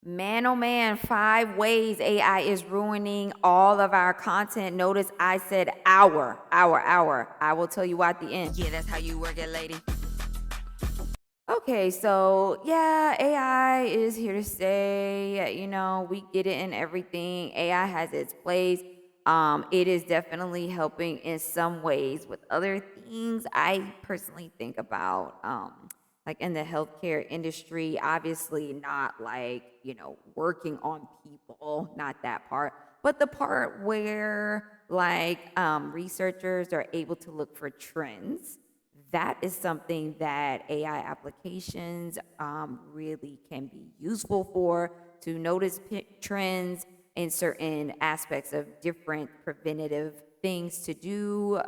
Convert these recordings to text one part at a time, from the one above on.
Man, oh man, 5 ways AI is ruining all of our content. Notice I said our. I will tell you at the end. Yeah, that's how you work it, lady. Okay, so yeah, AI is here to stay. We get it in everything. AI has its place. It is definitely helping in some ways. With other things, I personally think about like in the healthcare industry, obviously not like, working on people, not that part, but the part where like researchers are able to look for trends. That is something that AI applications really can be useful for, to notice trends in certain aspects of different preventative things to do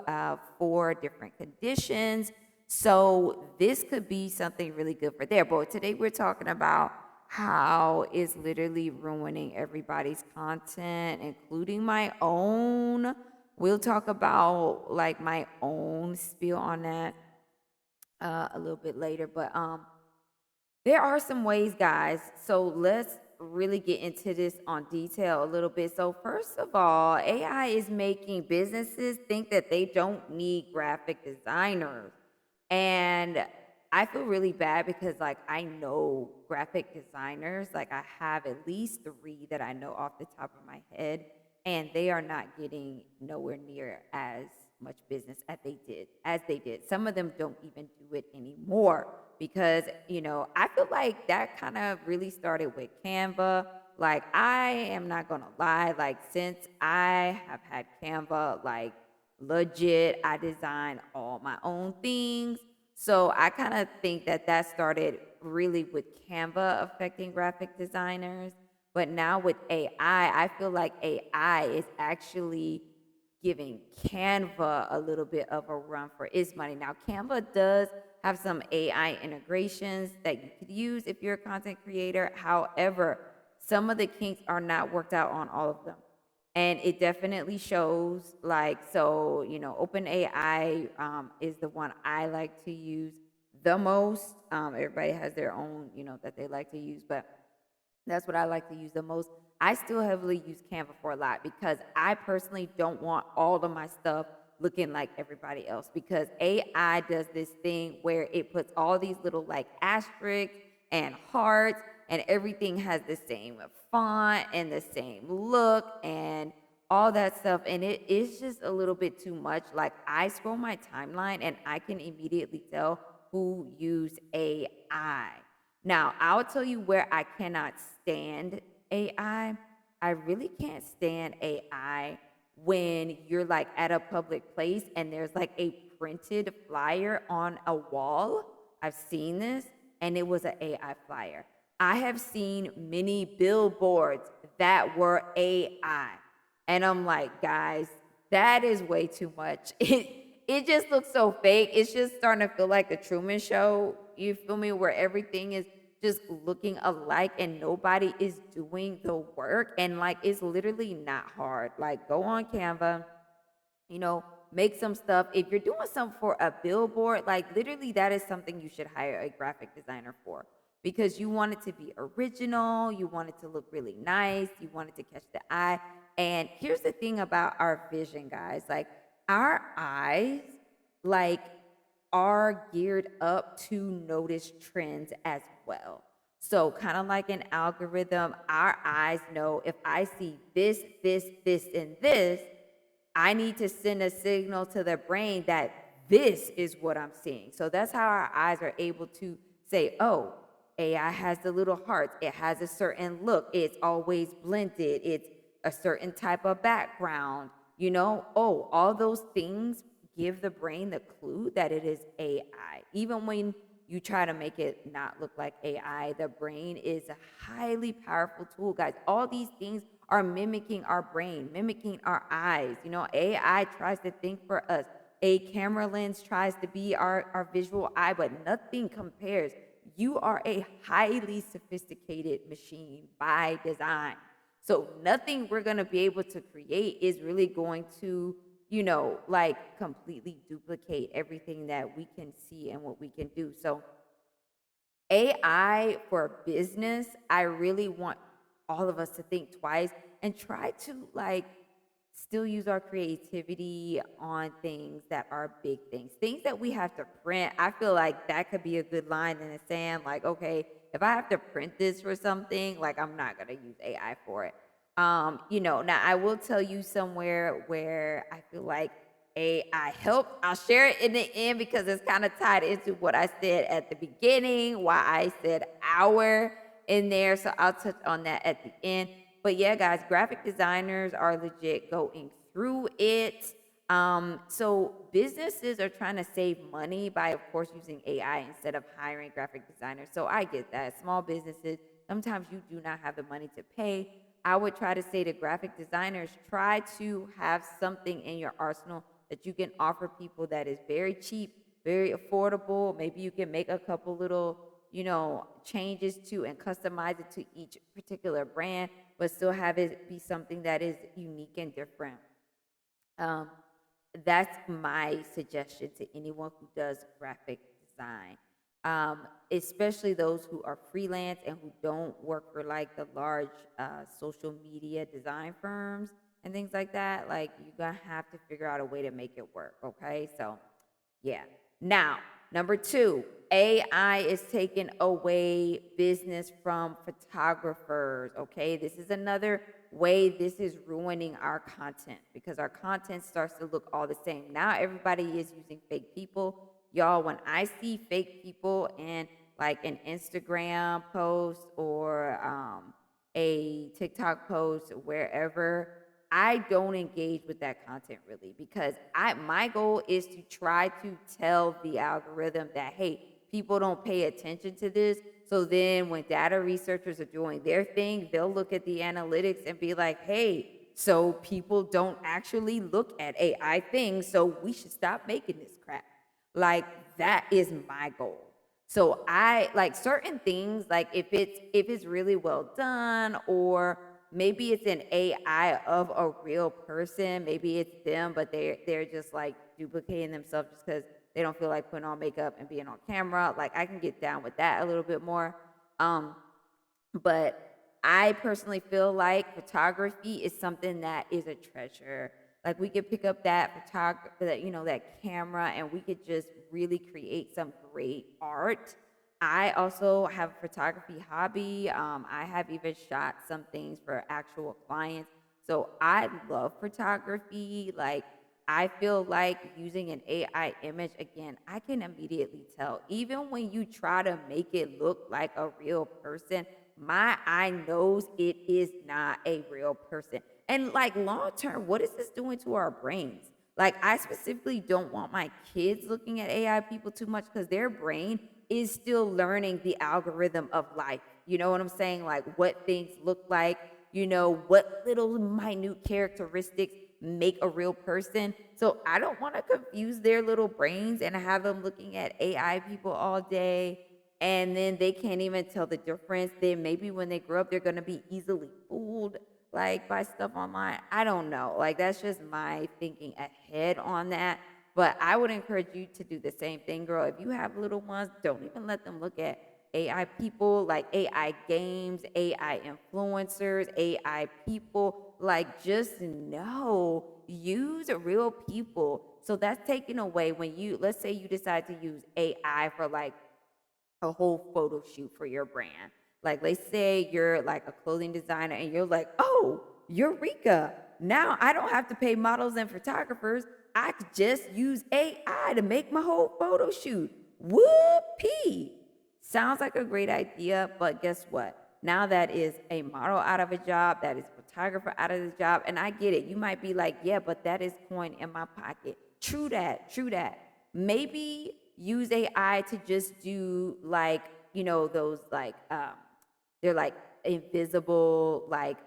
for different conditions. So this could be something really good for there. But today we're talking about how it's literally ruining everybody's content, including my own. We'll talk about like my own spiel on that a little bit later. But there are some ways, guys. So let's really get into this on detail a little bit. So first of all, AI is making businesses think that they don't need graphic designers. And I feel really bad because like I know graphic designers, like I have at least three that I know off the top of my head, and they are not getting nowhere near as much business as they did. Some of them don't even do it anymore because I feel like that kind of really started with Canva. Like I am not gonna lie, like since I have had Canva, like legit, I design all my own things. So I kind of think that that started really with Canva affecting graphic designers. But now with I feel like AI is actually giving Canva a little bit of a run for its money. Now, Canva does have some AI integrations that you could use if you're a content creator. However, some of the kinks are not worked out on all of them. And it definitely shows like, so, OpenAI is the one I like to use the most. Everybody has their own, that they like to use, but that's what I like to use the most. I still heavily use Canva for a lot because I personally don't want all of my stuff looking like everybody else, because AI does this thing where it puts all these little like asterisks and hearts, and everything has the same font and the same look and all that stuff. And it is just a little bit too much. Like I scroll my timeline and I can immediately tell who used AI. Now, I'll tell you where I cannot stand AI. I really can't stand AI when you're like at a public place and there's like a printed flyer on a wall. I've seen this, and it was an AI flyer. I have seen many billboards that were AI. And I'm like, guys, that is way too much. It just looks so fake. It's just starting to feel like the Truman Show. You feel me? Where everything is just looking alike and nobody is doing the work. And like, it's literally not hard. Like, go on Canva, make some stuff. If you're doing something for a billboard, like literally that is something you should hire a graphic designer for, because you want it to be original, you want it to look really nice, you want it to catch the eye. And here's the thing about our vision, guys. Like our eyes, like are geared up to notice trends as well. So, kind of like an algorithm, our eyes know if I see this, and this, I need to send a signal to the brain that this is what I'm seeing. So that's how our eyes are able to say, oh, AI has the little hearts. It has a certain look. It's always blended. It's a certain type of background. Oh, all those things give the brain the clue that it is AI. Even when you try to make it not look like AI, the brain is a highly powerful tool, guys. All these things are mimicking our brain, mimicking our eyes. AI tries to think for us. A camera lens tries to be our visual eye, but nothing compares. You are a highly sophisticated machine by design. So nothing we're going to be able to create is really going to, like completely duplicate everything that we can see and what we can do. So AI for business, I really want all of us to think twice and try to like still use our creativity on things that are big things that we have to print. I feel like that could be a good line in the sand. Like, okay, if I have to print this for something, like I'm not gonna use AI for it. Now I will tell you somewhere where I feel like AI helped. I'll share it in the end because it's kind of tied into what I said at the beginning, why I said our in there. So I'll touch on that at the end. But yeah, guys, graphic designers are legit going through it. So businesses are trying to save money by, of course, using AI instead of hiring graphic designers. So I get that. Small businesses, sometimes you do not have the money to pay. I would try to say to graphic designers, try to have something in your arsenal that you can offer people that is very cheap, very affordable. Maybe you can make a couple little, changes to and customize it to each particular brand, but still have it be something that is unique and different. Um, that's my suggestion to anyone who does graphic design, especially those who are freelance and who don't work for like the large social media design firms and things like that. Like, you're gonna have to figure out a way to make it work. Okay, so yeah. Now, number two, AI is taking away business from photographers. Okay, this is another way this is ruining our content because our content starts to look all the same. Now, everybody is using fake people. Y'all, when I see fake people in like an Instagram post or a TikTok post, wherever, I don't engage with that content really because my goal is to try to tell the algorithm that, hey, people don't pay attention to this. So then when data researchers are doing their thing, they'll look at the analytics and be like, hey, so people don't actually look at AI things, so we should stop making this crap. Like, that is my goal. So I like certain things, like if it's really well done, or maybe it's an AI of a real person, maybe it's them, but they're just like duplicating themselves just because they don't feel like putting on makeup and being on camera. Like, I can get down with that a little bit more. Um, but I personally feel like photography is something that is a treasure. Like, we could pick up that camera, and we could just really create some great art. I also have a photography hobby. I have even shot some things for actual clients. So I love photography. Like, I feel like using an AI image, again, I can immediately tell. Even when you try to make it look like a real person, my eye knows it is not a real person. And like, long term, what is this doing to our brains? Like, I specifically don't want my kids looking at AI people too much because their brain is still learning the algorithm of life. You know what I'm saying? Like, what things look like, what little minute characteristics make a real person. So I don't want to confuse their little brains and have them looking at AI people all day, and then they can't even tell the difference. Then maybe when they grow up, they're going to be easily fooled like by stuff online. I don't know. Like, that's just my thinking ahead on that. But I would encourage you to do the same thing, girl. If you have little ones, don't even let them look at AI people, like AI games, AI influencers, AI people. Like, just know, use real people. So that's taken away when let's say you decide to use AI for like a whole photo shoot for your brand. Like, let's say you're like a clothing designer and you're like, oh, Eureka. Now I don't have to pay models and photographers. I could just use AI to make my whole photo shoot. Whoopee. Sounds like a great idea, but guess what? Now that is a model out of a job, that is a photographer out of the job. And I get it. You might be like, yeah, but that is coin in my pocket. True that, true that. Maybe use AI to just do like, those like they're like invisible like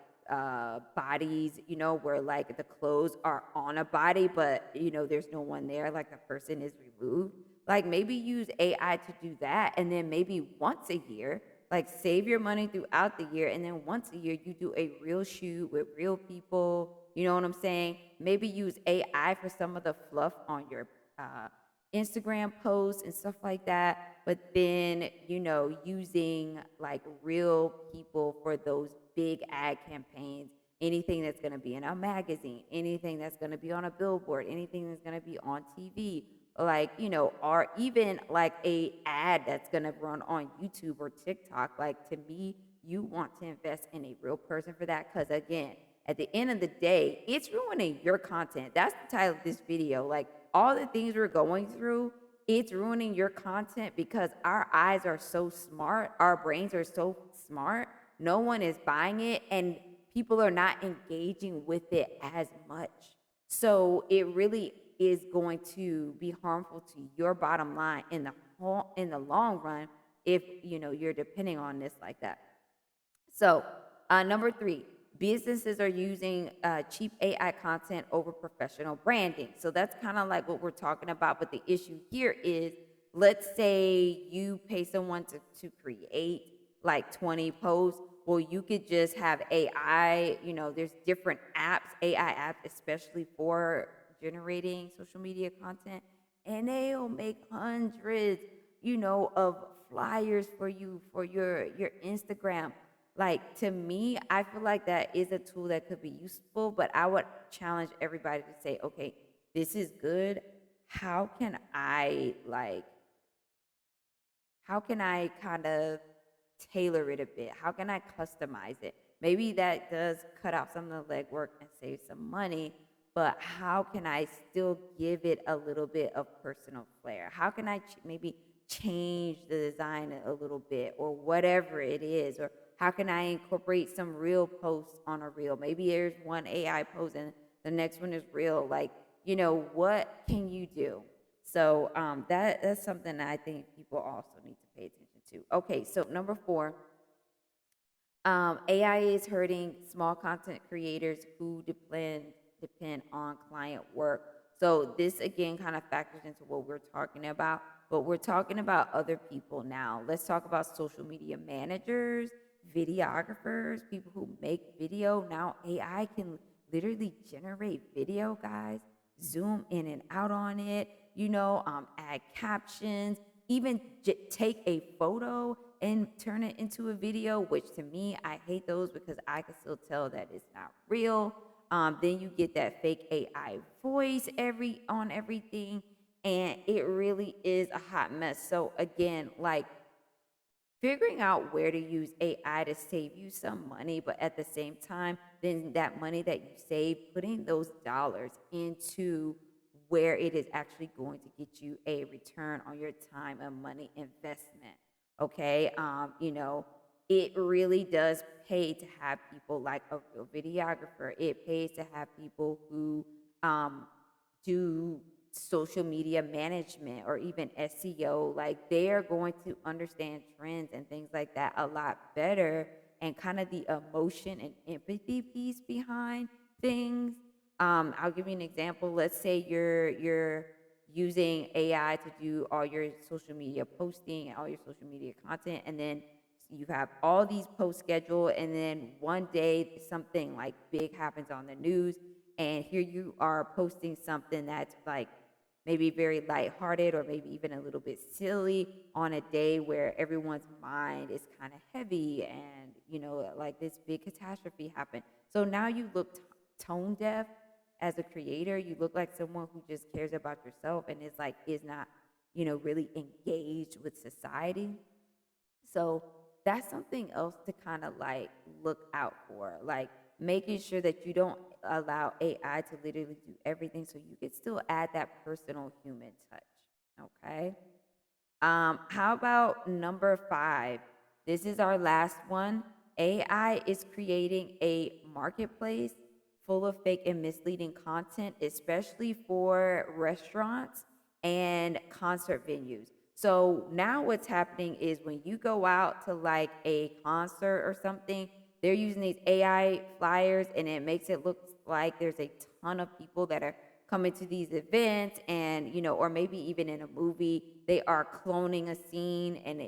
bodies, where like the clothes are on a body, but there's no one there, like the person is removed. Like, maybe use AI to do that, and then maybe once a year, like, save your money throughout the year, and then once a year you do a real shoot with real people. You know what I'm saying? Maybe use AI for some of the fluff on your Instagram posts and stuff like that, but then, using like real people for those big ad campaigns, anything that's going to be in a magazine, anything that's going to be on a billboard, anything that's going to be on TV, like, or even like a ad that's going to run on YouTube or TikTok. Like, to me, you want to invest in a real person for that, because again, at the end of the day, it's ruining your content. That's the title of this video. Like, all the things we're going through, it's ruining your content because our eyes are so smart, our brains are so smart. No one is buying it, and people are not engaging with it as much. So it really is going to be harmful to your bottom line in the long run if you're depending on this like that. So, number three, businesses are using cheap AI content over professional branding. So that's kind of like what we're talking about. But the issue here is, let's say you pay someone to create like 20 posts. Well, you could just have AI. There's different apps, AI apps, especially for generating social media content, and they'll make hundreds, of flyers for you for your Instagram. Like, to me, I feel like that is a tool that could be useful, but I would challenge everybody to say, okay, this is good. How can I like how can I kind of tailor it a bit? How can I customize it? Maybe that does cut out some of the legwork and save some money, but how can I still give it a little bit of personal flair? How can I maybe change the design a little bit, or whatever it is? Or how can I incorporate some real posts on a reel? Maybe there's one AI post and the next one is real. Like, what can you do? So that's something that I think people also need to pay attention to. Okay, so number four, AI is hurting small content creators who depend on client work. So this again kind of factors into what we're talking about, but we're talking about other people now. Let's talk about social media managers, videographers, people who make video. Now AI can literally generate video, guys, zoom in and out on it, add captions, even take a photo and turn it into a video, which to me, I hate those because I can still tell that it's not real. Then you get that fake AI voice on everything, and it really is a hot mess. So again, like, figuring out where to use AI to save you some money, but at the same time, then that money that you save, putting those dollars into where it is actually going to get you a return on your time and money investment. Okay. It really does pay to have people like a real videographer. It pays to have people who do social media management or even SEO. Like, they are going to understand trends and things like that a lot better, and kind of the emotion and empathy piece behind things. I'll give you an example. Let's say you're using AI to do all your social media posting and all your social media content, and then you have all these posts scheduled, and then one day something like big happens on the news, and here you are posting something that's like maybe very lighthearted or maybe even a little bit silly on a day where everyone's mind is kind of heavy, and like this big catastrophe happened. So now you look tone deaf as a creator. You look like someone who just cares about yourself and is not really engaged with society. So that's something else to kind of like look out for, like making sure that you don't allow AI to literally do everything, so you can still add that personal human touch. Okay. How about number five? This is our last one. AI is creating a marketplace full of fake and misleading content, especially for restaurants and concert venues. So now what's happening is, when you go out to like a concert or something, they're using these AI flyers, and it makes it look like there's a ton of people that are coming to these events, and or maybe even in a movie they are cloning a scene, and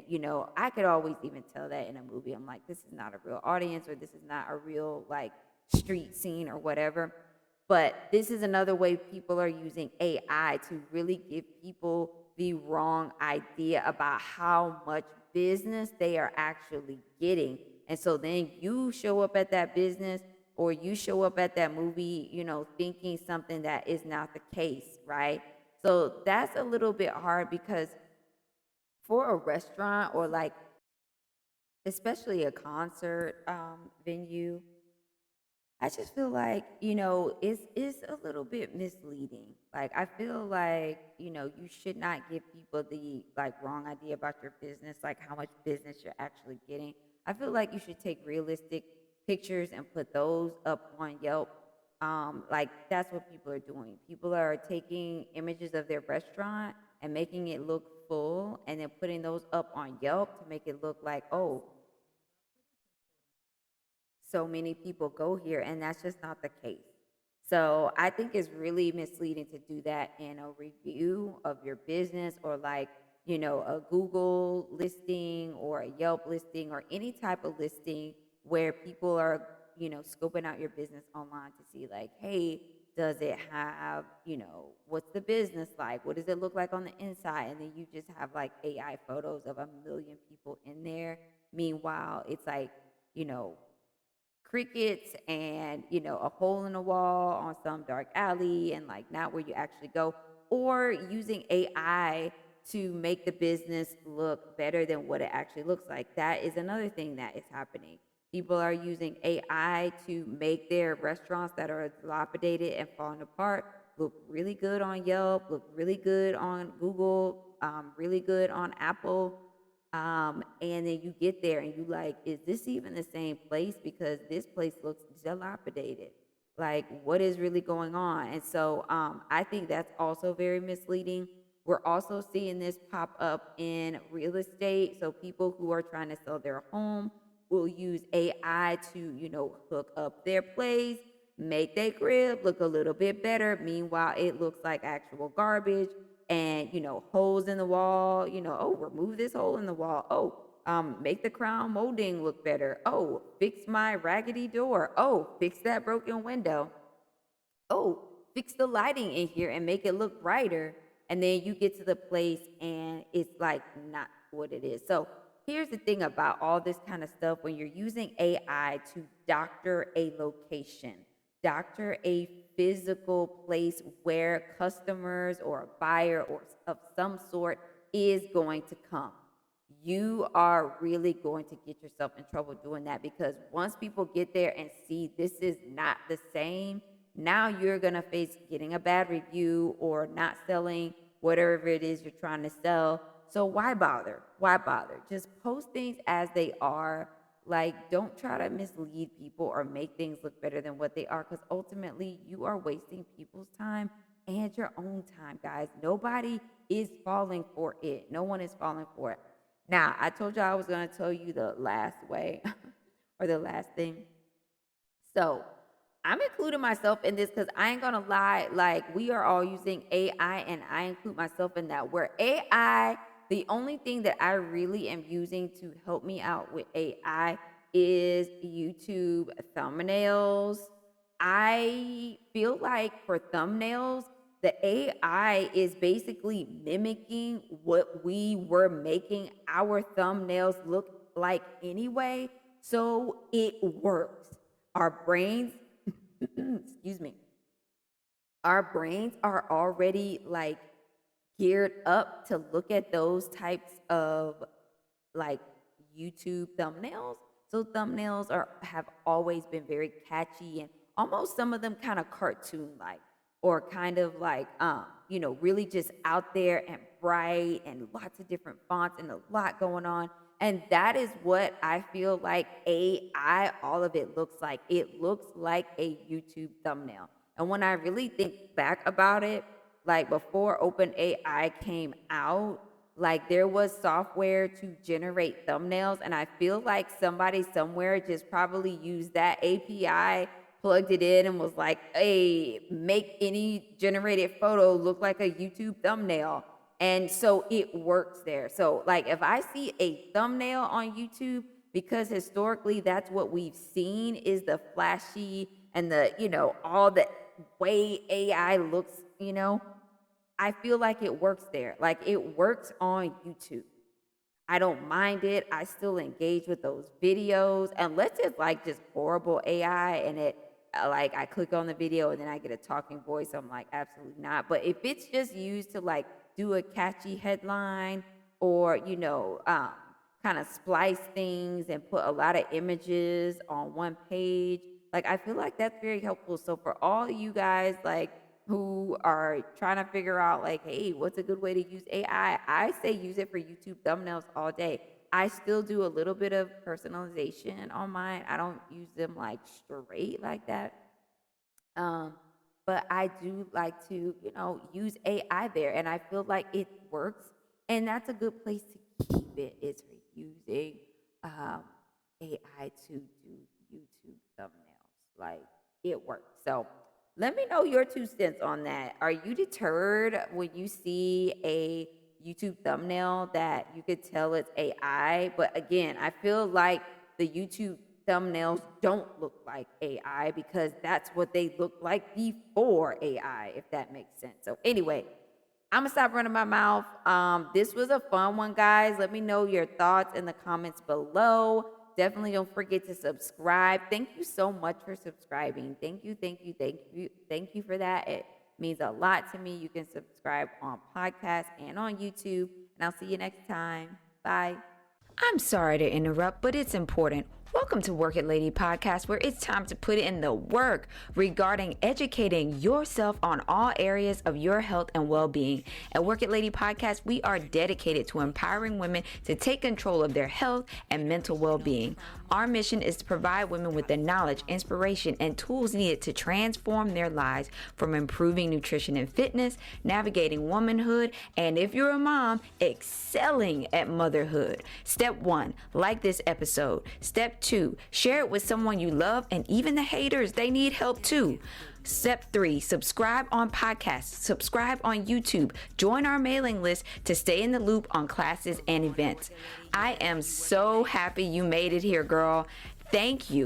I could always even tell that in a movie. I'm like, this is not a real audience, or this is not a real like street scene or whatever. But this is another way people are using AI to really give people the wrong idea about how much business they are actually getting. And so then you show up at that business or you show up at that movie, thinking something that is not the case, right? So that's a little bit hard because for a restaurant or like especially a concert venue, I just feel like, it's a little bit misleading. Like I feel like, you should not give people the like wrong idea about your business, like how much business you're actually getting. I feel like you should take realistic pictures and put those up on Yelp. Like that's what people are doing. People are taking images of their restaurant and making it look full and then putting those up on Yelp to make it look like, oh, so many people go here, and that's just not the case. So I think it's really misleading to do that in a review of your business or like, a Google listing or a Yelp listing or any type of listing where people are, scoping out your business online to see like, hey, does it have, what's the business like? What does it look like on the inside? And then you just have like AI photos of a million people in there. Meanwhile, it's like, you know, crickets and a hole in the wall on some dark alley and like not where you actually go, or using AI to make the business look better than what it actually looks like. That is another thing that is happening. People are using AI to make their restaurants that are dilapidated and falling apart look really good on Yelp, look really good on Google, really good on Apple, and then you get there and you like, is this even the same place? Because this place looks dilapidated. Like, what is really going on? And so I think that's also very misleading. We're also seeing this pop up in real estate. So people who are trying to sell their home will use AI to, hook up their place, make their crib look a little bit better. Meanwhile, it looks like actual garbage and holes in the wall, oh, remove this hole in the wall, oh, make the crown molding look better, oh, fix my raggedy door, oh, fix that broken window, oh, fix the lighting in here and make it look brighter. And then you get to the place and it's like not what it is. So here's the thing about all this kind of stuff: when you're using AI to doctor a location, doctor a physical place where customers or a buyer or of some sort is going to come, you are really going to get yourself in trouble doing that, because once people get there and see this is not the same, now you're going to face getting a bad review or not selling whatever it is you're trying to sell. So why bother? Why bother? Just post things as they are. Like, don't try to mislead people or make things look better than what they are, because ultimately you are wasting people's time and your own time, guys. Nobody is falling for it. No one is falling for it. Now, I told you I was going to tell you the last way or the last thing. So I'm including myself in this because I ain't gonna lie, like we are all using AI and I include myself in that. Where AI, the only thing that I really am using to help me out with AI is YouTube thumbnails. I feel like for thumbnails, the AI is basically mimicking what we were making our thumbnails look like anyway. So it works. Our brains, excuse me, our brains are already like geared up to look at those types of like YouTube thumbnails. So thumbnails are have always been very catchy and almost some of them kind of cartoon like, or kind of like really just out there and bright and lots of different fonts and a lot going on. And that is what I feel like AI, all of it looks like. It looks like a YouTube thumbnail. And when I really think back about it, like before OpenAI came out, like there was software to generate thumbnails, and I feel like somebody somewhere just probably used that API, plugged it in, and was like, "Hey, make any generated photo look like a YouTube thumbnail." And so it works there. So like if I see a thumbnail on YouTube, because historically that's what we've seen is the flashy and the all way AI looks, I feel like it works there. Like it works on YouTube. I don't mind it. I still engage with those videos unless it's like just horrible AI and it like I click on the video and then I get a talking voice. I'm like, absolutely not. But if it's just used to like do a catchy headline or, kind of splice things and put a lot of images on one page, like I feel like that's very helpful. So for all you guys like who are trying to figure out like, hey, what's a good way to use AI? I say use it for YouTube thumbnails all day. I still do a little bit of personalization on mine. I don't use them like straight like that. Um, but I do like to, use AI there, and I feel like it works, and that's a good place to keep it. Is for using um, AI to do YouTube thumbnails. Like it works. So let me know your 2 cents on that. Are you deterred when you see a YouTube thumbnail that you could tell it's AI? But again, I feel like the YouTube thumbnails don't look like AI because that's what they looked like before AI, if that makes sense. So anyway, I'm gonna stop running my mouth. This was a fun one, guys. Let me know your thoughts in the comments below. Definitely don't forget to subscribe. Thank you so much for subscribing. Thank you, thank you, thank you, thank you for that. It means a lot to me. You can subscribe on podcast and on YouTube. And I'll see you next time. Bye. I'm sorry to interrupt, but it's important. Welcome to Work It Lady Podcast, where it's time to put in the work regarding educating yourself on all areas of your health and well-being. At Work It Lady Podcast, we are dedicated to empowering women to take control of their health and mental well-being. Our mission is to provide women with the knowledge, inspiration, and tools needed to transform their lives, from improving nutrition and fitness, navigating womanhood, and if you're a mom, excelling at motherhood. Step 1, like this episode. Step 2, share it with someone you love, and even the haters, they need help too. Step 3, subscribe on podcasts, subscribe on YouTube, join our mailing list to stay in the loop on classes and events. I am so happy you made it here, girl. Thank you.